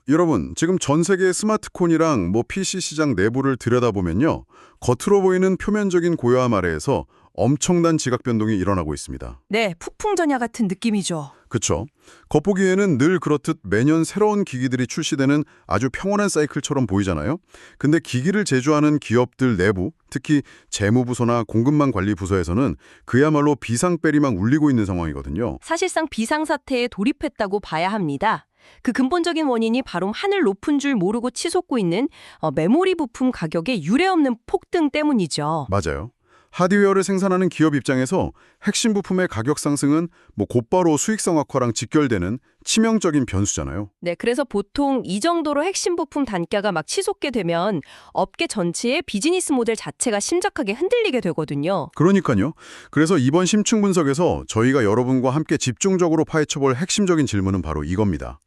여러분, 지금 전 세계 스마트폰이랑 PC 시장 내부를 들여다보면요. 겉으로 보이는 표면적인 고요함 아래에서 엄청난 지각 변동이 일어나고 있습니다. 네, 폭풍전야 같은 느낌이죠. 그쵸? 겉보기에는 늘 그렇듯 매년 새로운 기기들이 출시되는 아주 평온한 사이클처럼 보이잖아요. 근데 기기를 제조하는 기업들 내부, 특히 재무부서나 공급망 관리 부서에서는 그야말로 비상벨이만 울리고 있는 상황이거든요. 사실상 비상사태에 돌입했다고 봐야 합니다. 그 근본적인 원인이 바로 하늘 높은 줄 모르고 치솟고 있는 메모리 부품 가격의 유례없는 폭등 때문이죠. 맞아요. 하드웨어를 생산하는 기업 입장에서 핵심 부품의 가격 상승은 곧바로 수익성 악화랑 직결되는 치명적인 변수잖아요. 네, 그래서 보통 이 정도로 핵심 부품 단가가 막 치솟게 되면 업계 전체의 비즈니스 모델 자체가 심각하게 흔들리게 되거든요. 그러니까요. 그래서 이번 심층 분석에서 저희가 여러분과 함께 집중적으로 파헤쳐볼 핵심적인 질문은 바로 이겁니다.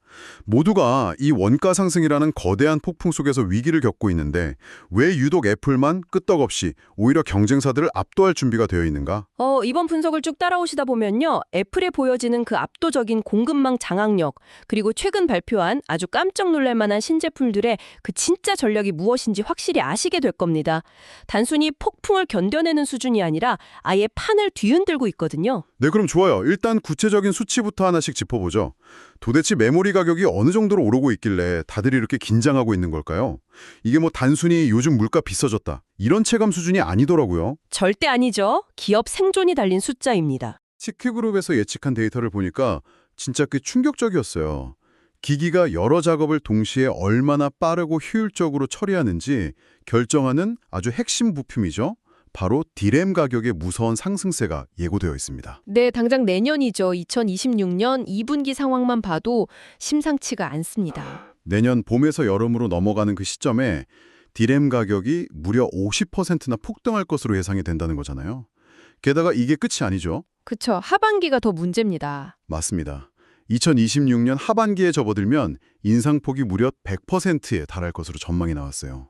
모두가 이 원가 상승이라는 거대한 폭풍 속에서 위기를 겪고 있는데 왜 유독 애플만 끄떡없이 오히려 경쟁사들을 압도할 준비가 되어 있는가? 이번 분석을 쭉 따라오시다 보면요. 애플에 보여지는 그 압도적인 공급망 장악력, 그리고 최근 발표한 아주 깜짝 놀랄 만한 신제품들의 그 진짜 전략이 무엇인지 확실히 아시게 될 겁니다. 단순히 폭풍을 견뎌내는 수준이 아니라 아예 판을 뒤흔들고 있거든요. 네, 그럼 좋아요. 일단 구체적인 수치부터 하나씩 짚어보죠. 도대체 메모리 가격이 어느 정도로 오르고 있길래 다들 이렇게 긴장하고 있는 걸까요? 이게 단순히 요즘 물가 비싸졌다, 이런 체감 수준이 아니더라고요. 절대 아니죠. 기업 생존이 달린 숫자입니다. 시크그룹에서 예측한 데이터를 보니까 진짜 꽤 충격적이었어요. 기기가 여러 작업을 동시에 얼마나 빠르고 효율적으로 처리하는지 결정하는 아주 핵심 부품이죠. 바로 디램 가격의 무서운 상승세가 예고되어 있습니다. 네, 당장 내년이죠. 2026년 2분기 상황만 봐도 심상치가 않습니다. 내년 봄에서 여름으로 넘어가는 그 시점에 디램 가격이 무려 50%나 폭등할 것으로 예상이 된다는 거잖아요. 게다가 이게 끝이 아니죠. 그쵸. 하반기가 더 문제입니다. 맞습니다. 2026년 하반기에 접어들면 인상폭이 무려 100%에 달할 것으로 전망이 나왔어요.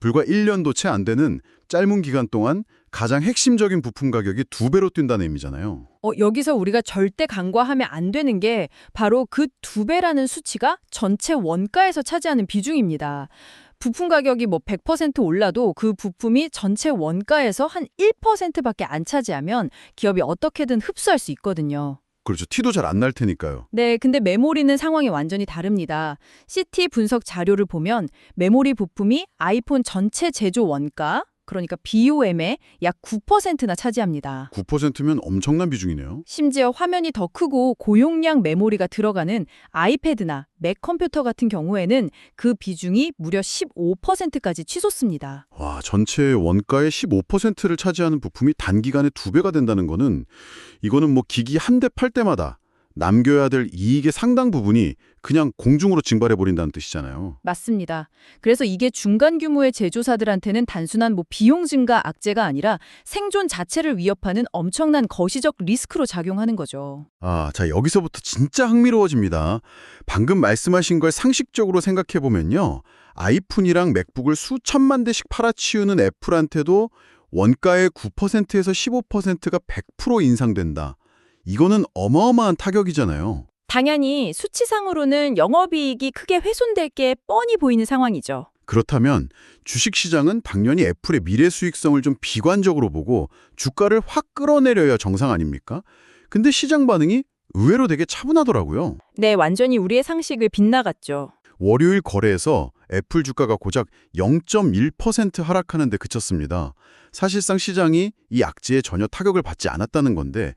불과 1년도 채 안 되는 짧은 기간 동안 가장 핵심적인 부품 가격이 2배로 뛴다는 의미잖아요. 여기서 우리가 절대 간과하면 안 되는 게 바로 그 2배라는 수치가 전체 원가에서 차지하는 비중입니다. 부품 가격이 100% 올라도 그 부품이 전체 원가에서 한 1%밖에 안 차지하면 기업이 어떻게든 흡수할 수 있거든요. 그렇죠. 티도 잘 안 날 테니까요. 네, 근데 메모리는 상황이 완전히 다릅니다. CT 분석 자료를 보면 메모리 부품이 아이폰 전체 제조 원가, 그러니까 BOM의 약 9%나 차지합니다. 9%면 엄청난 비중이네요. 심지어 화면이 더 크고 고용량 메모리가 들어가는 아이패드나 맥 컴퓨터 같은 경우에는 그 비중이 무려 15%까지 치솟습니다. 와, 전체 원가의 15%를 차지하는 부품이 단기간에 2배가 된다는 거는 이거는 기기 한 대 팔 때마다 남겨야 될 이익의 상당 부분이 그냥 공중으로 증발해버린다는 뜻이잖아요. 맞습니다. 그래서 이게 중간 규모의 제조사들한테는 단순한 비용 증가 악재가 아니라 생존 자체를 위협하는 엄청난 거시적 리스크로 작용하는 거죠. 자, 여기서부터 진짜 흥미로워집니다. 방금 말씀하신 걸 상식적으로 생각해보면요. 아이폰이랑 맥북을 수천만 대씩 팔아치우는 애플한테도 원가의 9%에서 15%가 100% 인상된다. 이거는 어마어마한 타격이잖아요. 당연히 수치상으로는 영업이익이 크게 훼손될 게 뻔히 보이는 상황이죠. 그렇다면 주식시장은 당연히 애플의 미래 수익성을 좀 비관적으로 보고 주가를 확 끌어내려야 정상 아닙니까? 근데 시장 반응이 의외로 되게 차분하더라고요. 네, 완전히 우리의 상식을 빗나갔죠. 월요일 거래에서 애플 주가가 고작 0.1% 하락하는 데 그쳤습니다. 사실상 시장이 이 악재에 전혀 타격을 받지 않았다는 건데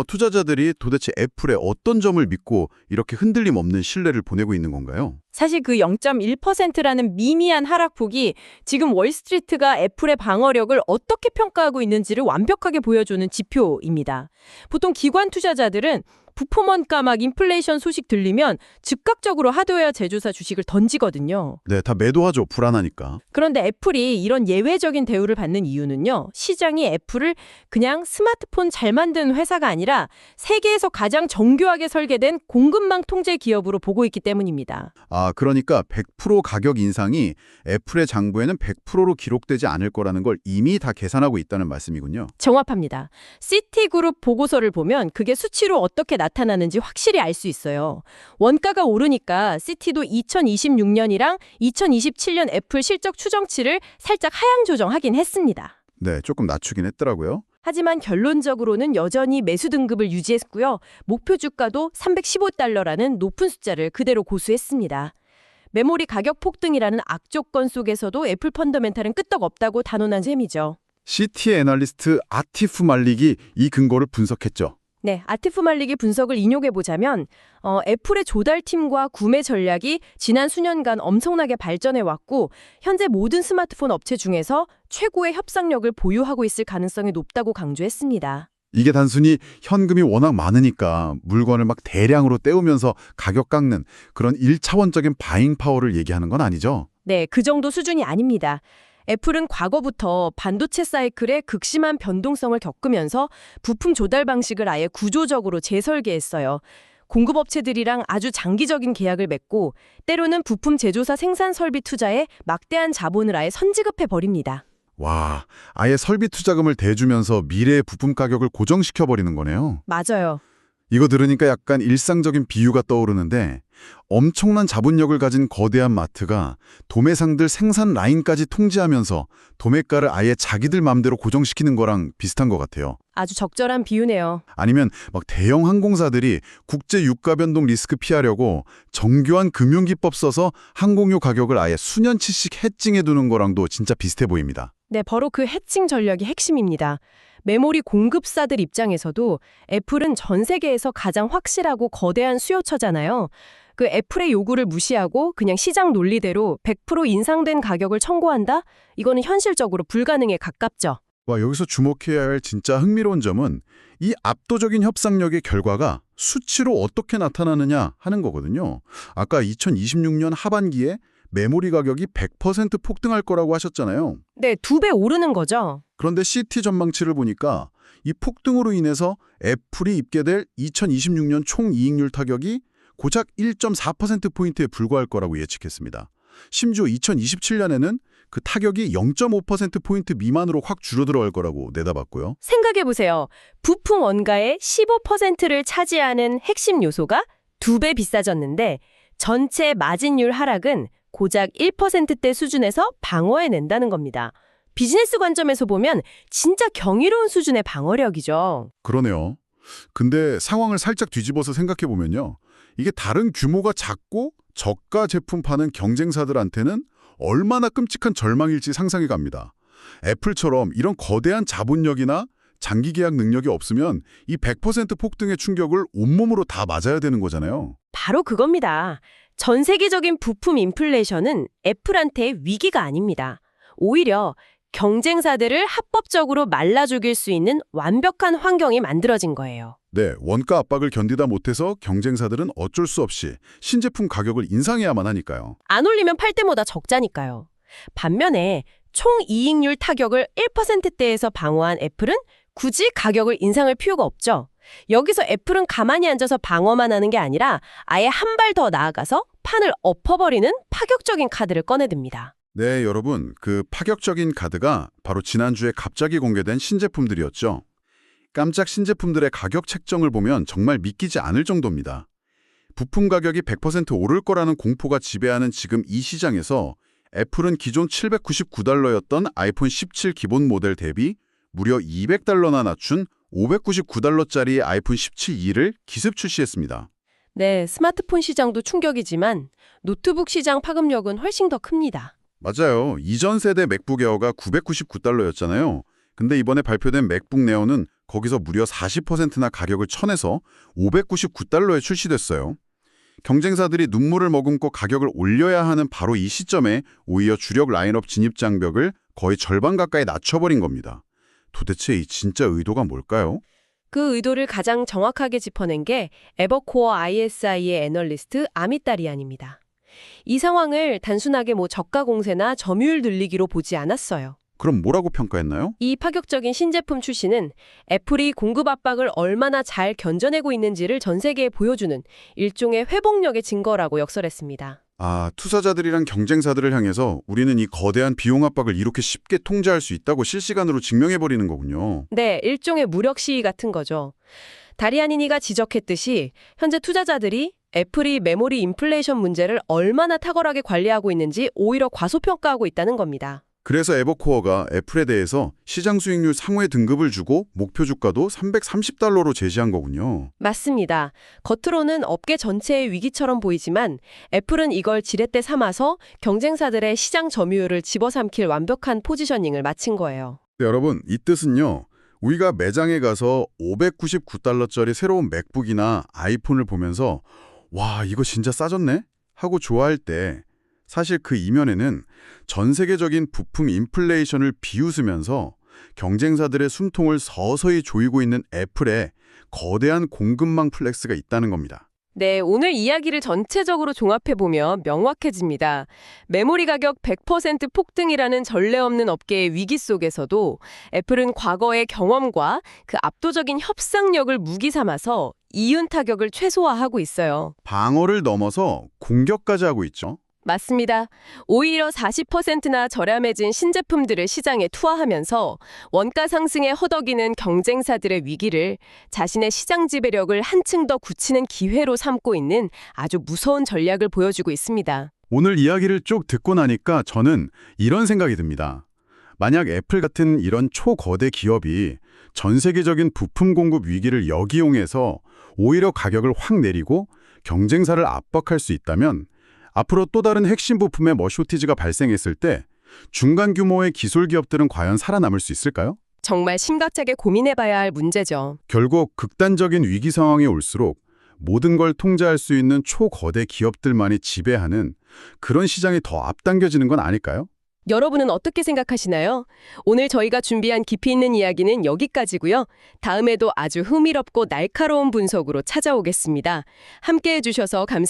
투자자들이 도대체 애플의 어떤 점을 믿고 이렇게 흔들림 없는 신뢰를 보내고 있는 건가요? 사실 그 0.1%라는 미미한 하락폭이 지금 월스트리트가 애플의 방어력을 어떻게 평가하고 있는지를 완벽하게 보여주는 지표입니다. 보통 기관 투자자들은 부품 원가 인플레이션 소식 들리면 즉각적으로 하드웨어 제조사 주식을 던지거든요. 네, 다 매도하죠. 불안하니까. 그런데 애플이 이런 예외적인 대우를 받는 이유는요. 시장이 애플을 그냥 스마트폰 잘 만드는 회사가 아니라 세계에서 가장 정교하게 설계된 공급망 통제 기업으로 보고 있기 때문입니다. 그러니까 100% 가격 인상이 애플의 장부에는 100%로 기록되지 않을 거라는 걸 이미 다 계산하고 있다는 말씀이군요. 정확합니다. 시티그룹 보고서를 보면 그게 수치로 어떻게 나타나는지 확실히 알 수 있어요. 원가가 오르니까 시티도 2026년이랑 2027년 애플 실적 추정치를 살짝 하향 조정하긴 했습니다. 네, 조금 낮추긴 했더라고요. 하지만 결론적으로는 여전히 매수 등급을 유지했고요. 목표 주가도 315달러라는 높은 숫자를 그대로 고수했습니다. 메모리 가격 폭등이라는 악조건 속에서도 애플 펀더멘탈은 끄떡없다고 단언한 셈이죠. CT 애널리스트 아티프 말릭이 이 근거를 분석했죠. 네, 아티프 말릭의 분석을 인용해보자면 애플의 조달팀과 구매 전략이 지난 수년간 엄청나게 발전해왔고 현재 모든 스마트폰 업체 중에서 최고의 협상력을 보유하고 있을 가능성이 높다고 강조했습니다. 이게 단순히 현금이 워낙 많으니까 물건을 막 대량으로 떼우면서 가격 깎는 그런 1차원적인 바잉 파워를 얘기하는 건 아니죠. 네, 그 정도 수준이 아닙니다. 애플은 과거부터 반도체 사이클의 극심한 변동성을 겪으면서 부품 조달 방식을 아예 구조적으로 재설계했어요. 공급업체들이랑 아주 장기적인 계약을 맺고 때로는 부품 제조사 생산 설비 투자에 막대한 자본을 아예 선지급해버립니다. 와, 아예 설비 투자금을 대주면서 미래의 부품 가격을 고정시켜버리는 거네요. 맞아요. 이거 들으니까 약간 일상적인 비유가 떠오르는데 엄청난 자본력을 가진 거대한 마트가 도매상들 생산 라인까지 통제하면서 도매가를 아예 자기들 맘대로 고정시키는 거랑 비슷한 것 같아요. 아주 적절한 비유네요. 아니면 막 대형 항공사들이 국제 유가 변동 리스크 피하려고 정교한 금융기법 써서 항공료 가격을 아예 수년치씩 해칭해 두는 거랑도 진짜 비슷해 보입니다. 네, 바로 그 해칭 전략이 핵심입니다. 메모리 공급사들 입장에서도 애플은 전 세계에서 가장 확실하고 거대한 수요처잖아요. 그 애플의 요구를 무시하고 그냥 시장 논리대로 100% 인상된 가격을 청구한다? 이거는 현실적으로 불가능에 가깝죠. 와, 여기서 주목해야 할 진짜 흥미로운 점은 이 압도적인 협상력의 결과가 수치로 어떻게 나타나느냐 하는 거거든요. 아까 2026년 하반기에 메모리 가격이 100% 폭등할 거라고 하셨잖아요. 네, 2배 오르는 거죠. 그런데 CT 전망치를 보니까 이 폭등으로 인해서 애플이 입게 될 2026년 총이익률 타격이 고작 1.4%포인트에 불과할 거라고 예측했습니다. 심지어 2027년에는 그 타격이 0.5%포인트 미만으로 확 줄어들어갈 거라고 내다봤고요. 생각해보세요. 부품 원가의 15%를 차지하는 핵심 요소가 2배 비싸졌는데 전체 마진율 하락은 고작 1%대 수준에서 방어해낸다는 겁니다. 비즈니스 관점에서 보면 진짜 경이로운 수준의 방어력이죠. 그러네요. 근데 상황을 살짝 뒤집어서 생각해보면요. 이게 다른 규모가 작고 저가 제품 파는 경쟁사들한테는 얼마나 끔찍한 절망일지 상상이 갑니다. 애플처럼 이런 거대한 자본력이나 장기 계약 능력이 없으면 이 100% 폭등의 충격을 온몸으로 다 맞아야 되는 거잖아요. 바로 그겁니다. 전 세계적인 부품 인플레이션은 애플한테 위기가 아닙니다. 오히려 경쟁사들을 합법적으로 말라 죽일 수 있는 완벽한 환경이 만들어진 거예요. 네, 원가 압박을 견디다 못해서 경쟁사들은 어쩔 수 없이 신제품 가격을 인상해야만 하니까요. 안 올리면 팔 때마다 적자니까요. 반면에 총이익률 타격을 1%대에서 방어한 애플은 굳이 가격을 인상할 필요가 없죠. 여기서 애플은 가만히 앉아서 방어만 하는 게 아니라 아예 한 발 더 나아가서 판을 엎어버리는 파격적인 카드를 꺼내듭니다. 네, 여러분, 그 파격적인 카드가 바로 지난주에 갑자기 공개된 신제품들이었죠. 깜짝 신제품들의 가격 책정을 보면 정말 믿기지 않을 정도입니다. 부품 가격이 100% 오를 거라는 공포가 지배하는 지금 이 시장에서 애플은 기존 $799였던 아이폰 17 기본 모델 대비 무려 $200나 낮춘 $599짜리 아이폰 17e를 기습 출시했습니다. 네, 스마트폰 시장도 충격이지만 노트북 시장 파급력은 훨씬 더 큽니다. 맞아요. 이전 세대 맥북 에어가 $999였잖아요. 근데 이번에 발표된 맥북 네오는 거기서 무려 40%나 가격을 쳐내서 $599에 출시됐어요. 경쟁사들이 눈물을 머금고 가격을 올려야 하는 바로 이 시점에 오히려 주력 라인업 진입 장벽을 거의 절반 가까이 낮춰버린 겁니다. 도대체 이 진짜 의도가 뭘까요? 그 의도를 가장 정확하게 짚어낸 게 에버코어 ISI의 애널리스트 아미따리안입니다. 이 상황을 단순하게 저가 공세나 점유율 늘리기로 보지 않았어요. 그럼 뭐라고 평가했나요? 이 파격적인 신제품 출시는 애플이 공급 압박을 얼마나 잘 견뎌내고 있는지를 전 세계에 보여주는 일종의 회복력의 증거라고 역설했습니다. 아, 투자자들이랑 경쟁사들을 향해서 우리는 이 거대한 비용 압박을 이렇게 쉽게 통제할 수 있다고 실시간으로 증명해버리는 거군요. 네, 일종의 무력 시위 같은 거죠. 다리아니니가 지적했듯이 현재 투자자들이 애플이 메모리 인플레이션 문제를 얼마나 탁월하게 관리하고 있는지 오히려 과소평가하고 있다는 겁니다. 그래서 에버코어가 애플에 대해서 시장 수익률 상회 등급을 주고 목표 주가도 $330로 제시한 거군요. 맞습니다. 겉으로는 업계 전체의 위기처럼 보이지만 애플은 이걸 지렛대 삼아서 경쟁사들의 시장 점유율을 집어삼킬 완벽한 포지셔닝을 마친 거예요. 네, 여러분, 이 뜻은요. 우리가 매장에 가서 $599짜리 새로운 맥북이나 아이폰을 보면서 와, 이거 진짜 싸졌네? 하고 좋아할 때 사실 그 이면에는 전 세계적인 부품 인플레이션을 비웃으면서 경쟁사들의 숨통을 서서히 조이고 있는 애플의 거대한 공급망 플렉스가 있다는 겁니다. 네, 오늘 이야기를 전체적으로 종합해보면 명확해집니다. 메모리 가격 100% 폭등이라는 전례 없는 업계의 위기 속에서도 애플은 과거의 경험과 그 압도적인 협상력을 무기 삼아서 이윤 타격을 최소화하고 있어요. 방어를 넘어서 공격까지 하고 있죠. 맞습니다. 오히려 40%나 저렴해진 신제품들을 시장에 투하하면서 원가 상승에 허덕이는 경쟁사들의 위기를 자신의 시장 지배력을 한층 더 굳히는 기회로 삼고 있는 아주 무서운 전략을 보여주고 있습니다. 오늘 이야기를 쭉 듣고 나니까 저는 이런 생각이 듭니다. 만약 애플 같은 이런 초거대 기업이 전 세계적인 부품 공급 위기를 역이용해서 오히려 가격을 확 내리고 경쟁사를 압박할 수 있다면 앞으로 또 다른 핵심 부품의 머쇼티지가 발생했을 때 중간 규모의 기술 기업들은 과연 살아남을 수 있을까요? 정말 심각하게 고민해봐야 할 문제죠. 결국 극단적인 위기 상황이 올수록 모든 걸 통제할 수 있는 초거대 기업들만이 지배하는 그런 시장이 더 앞당겨지는 건 아닐까요? 여러분은 어떻게 생각하시나요? 오늘 저희가 준비한 깊이 있는 이야기는 여기까지고요. 다음에도 아주 흥미롭고 날카로운 분석으로 찾아오겠습니다. 함께해 주셔서 감사합니다.